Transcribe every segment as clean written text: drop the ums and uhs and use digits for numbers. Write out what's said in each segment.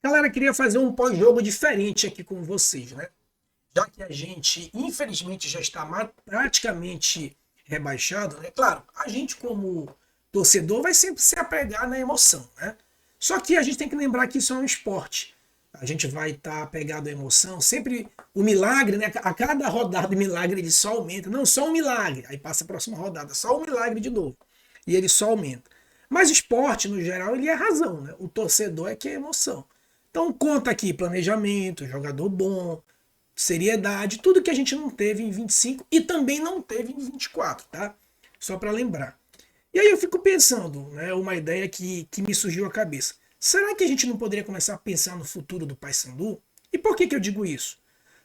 Galera, queria fazer um pós-jogo diferente aqui com vocês, né? Já que a gente, infelizmente, já está praticamente rebaixado, né? Claro, a gente como torcedor vai sempre se apegar na emoção, né? Só que a gente tem que lembrar que isso é um esporte. A gente vai estar apegado à emoção, sempre o milagre, né? A cada rodada o milagre ele só aumenta. Não, só um milagre. Aí passa a próxima rodada, só um milagre de novo. E ele só aumenta. Mas o esporte, no geral, ele é razão, né? O torcedor é que é emoção. Então conta aqui planejamento, jogador bom, seriedade, tudo que a gente não teve em 25 e também não teve em 24, tá? Só para lembrar. E aí eu fico pensando, né, uma ideia que me surgiu à cabeça. Será que a gente não poderia começar a pensar no futuro do Paysandu? E por que eu digo isso?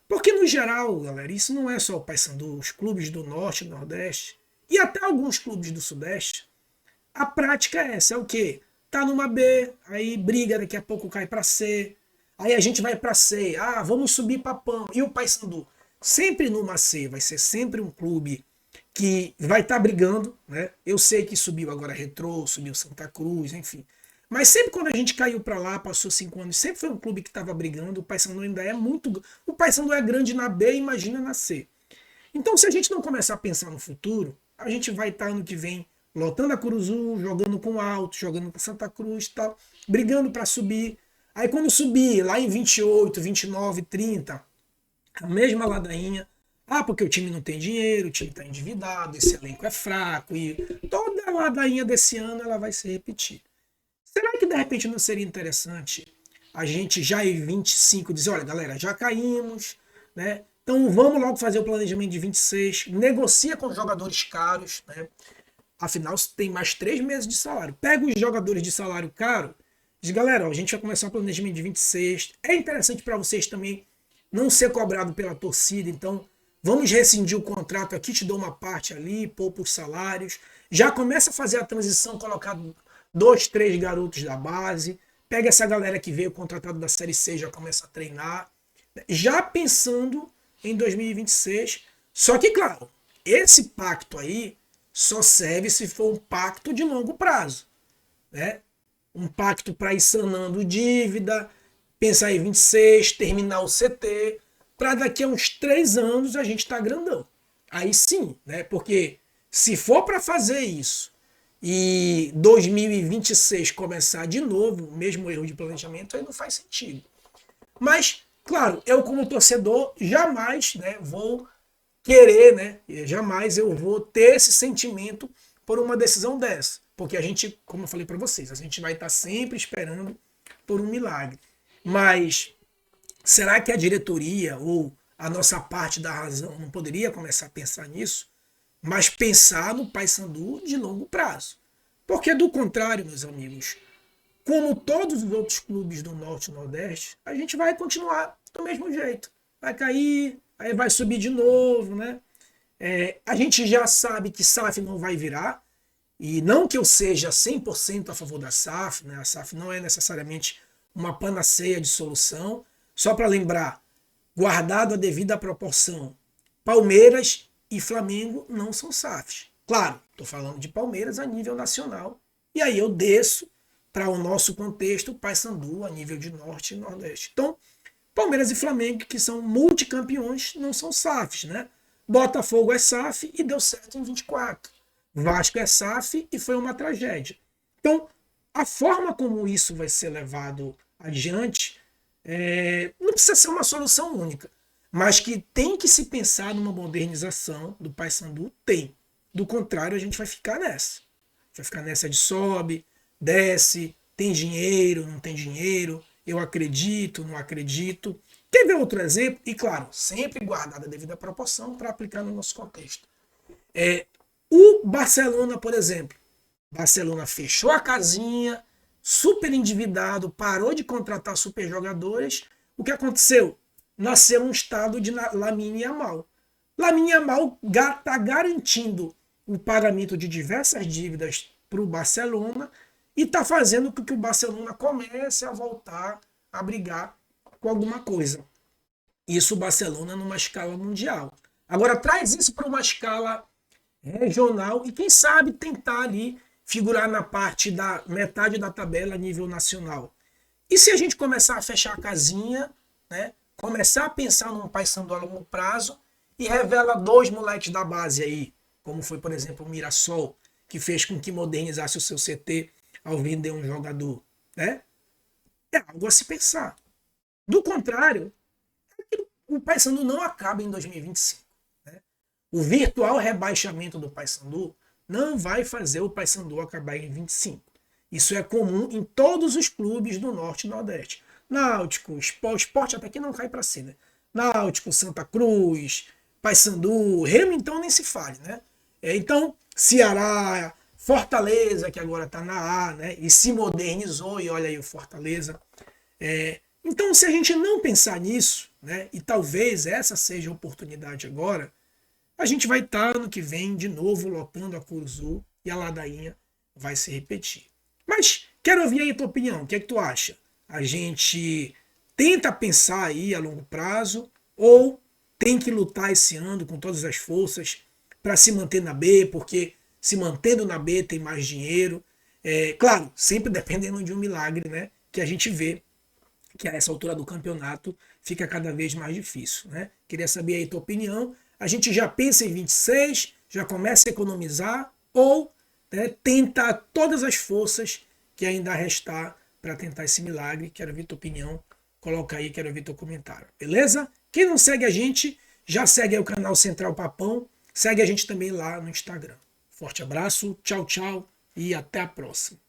Porque no geral, galera, isso não é só o Paysandu, os clubes do Norte e Nordeste e até alguns clubes do Sudeste. A prática é essa, é o quê? Tá numa B, aí briga, daqui a pouco cai para C, aí a gente vai para C, vamos subir para PAN. E o Paysandu? Sempre numa C, vai ser sempre um clube que vai estar brigando, né? Eu sei que subiu agora Retrô, subiu Santa Cruz, enfim. Mas sempre quando a gente caiu para lá, passou 5 anos, sempre foi um clube que estava brigando. O Paysandu ainda é muito. O Paysandu é grande na B, imagina na C. Então, se a gente não começar a pensar no futuro, a gente vai estar ano que vem lotando a Curuzu, jogando com o Alto, jogando com Santa Cruz e tal, brigando para subir. Aí quando subir, lá em 28, 29, 30, a mesma ladainha. Porque o time não tem dinheiro, o time está endividado, esse elenco é fraco, e toda a ladainha desse ano ela vai se repetir. Será que de repente não seria interessante a gente já em 25 dizer, olha galera, já caímos, né? Então vamos logo fazer o planejamento de 26, negocia com jogadores caros, né? Afinal, tem mais 3 meses de salário. Pega os jogadores de salário caro, diz, galera, ó, a gente vai começar o planejamento de 26. É interessante para vocês também não ser cobrado pela torcida, então vamos rescindir o contrato aqui, te dou uma parte ali, poupa os salários. Já começa a fazer a transição, colocar 2, 3 garotos da base. Pega essa galera que veio contratado da Série C, já começa a treinar. Já pensando em 2026. Só que, claro, esse pacto aí só serve se for um pacto de longo prazo, né? Um pacto para ir sanando dívida, pensar em 26, terminar o CT, para daqui a uns 3 anos a gente tá grandão. Aí sim, né? Porque se for para fazer isso e 2026 começar de novo, o mesmo erro de planejamento, aí não faz sentido. Mas, claro, eu como torcedor jamais, né, vou querer, né? Jamais eu vou ter esse sentimento por uma decisão dessa. Porque a gente, como eu falei para vocês, a gente vai estar sempre esperando por um milagre. Mas será que a diretoria ou a nossa parte da razão não poderia começar a pensar nisso? Mas pensar no Paysandu de longo prazo. Porque do contrário, meus amigos, como todos os outros clubes do Norte e Nordeste, a gente vai continuar do mesmo jeito. Vai cair, aí vai subir de novo, né? A gente já sabe que SAF não vai virar, e não que eu seja 100% a favor da SAF, né? A SAF não é necessariamente uma panaceia de solução. Só para lembrar, guardado a devida proporção, Palmeiras e Flamengo não são SAFs. Claro, estou falando de Palmeiras a nível nacional, e aí eu desço para o nosso contexto, Paysandu a nível de Norte e Nordeste. Então, Palmeiras e Flamengo, que são multicampeões, não são SAFs, né? Botafogo é SAF e deu certo em 24. Vasco é SAF e foi uma tragédia. Então, a forma como isso vai ser levado adiante não precisa ser uma solução única, mas que tem que se pensar numa modernização do Paysandu, tem. Do contrário, a gente vai ficar nessa. Vai ficar nessa de sobe, desce, tem dinheiro, não tem dinheiro, eu acredito, não acredito. Quer ver outro exemplo? E claro, sempre guardada a devida proporção para aplicar no nosso contexto. O Barcelona, por exemplo. Barcelona fechou a casinha, super endividado, parou de contratar super jogadores. O que aconteceu? Nasceu um estado de Lamine Yamal. Lamine Yamal está garantindo o pagamento de diversas dívidas para o Barcelona e está fazendo com que o Barcelona comece a voltar a brigar com alguma coisa. Isso o Barcelona numa escala mundial. Agora traz isso para uma escala regional e quem sabe tentar ali figurar na parte da metade da tabela a nível nacional. E se a gente começar a fechar a casinha, né? Começar a pensar num Paysandu a longo prazo e revela 2 moleques da base aí, como foi, por exemplo, o Mirassol, que fez com que modernizasse o seu CT ao vender um jogador, né? É algo a se pensar. Do contrário, o Paysandu não acaba em 2025. Né? O virtual rebaixamento do Paysandu não vai fazer o Paysandu acabar em 25. Isso é comum em todos os clubes do Norte e Nordeste. Náutico, Sport até que não cai para si, né? Náutico, Santa Cruz, Paysandu, Remo então nem se fale, né? Então, Ceará, Fortaleza, que agora está na A, né? E se modernizou, e olha aí o Fortaleza. Então, se a gente não pensar nisso, né? E talvez essa seja a oportunidade agora, a gente vai estar ano que vem de novo lotando a Curuzu e a ladainha vai se repetir. Mas quero ouvir aí a tua opinião. O que é que tu acha? A gente tenta pensar aí a longo prazo ou tem que lutar esse ano com todas as forças para se manter na B, porque se mantendo na B tem mais dinheiro. Claro, sempre dependendo de um milagre, né? Que a gente vê que a essa altura do campeonato fica cada vez mais difícil, né? Queria saber aí a tua opinião. A gente já pensa em 26, já começa a economizar ou, né, tenta todas as forças que ainda restar para tentar esse milagre. Quero ver tua opinião. Coloca aí, quero ver teu comentário. Beleza? Quem não segue a gente, já segue aí o canal Central Papão. Segue a gente também lá no Instagram. Forte abraço, tchau, tchau e até a próxima.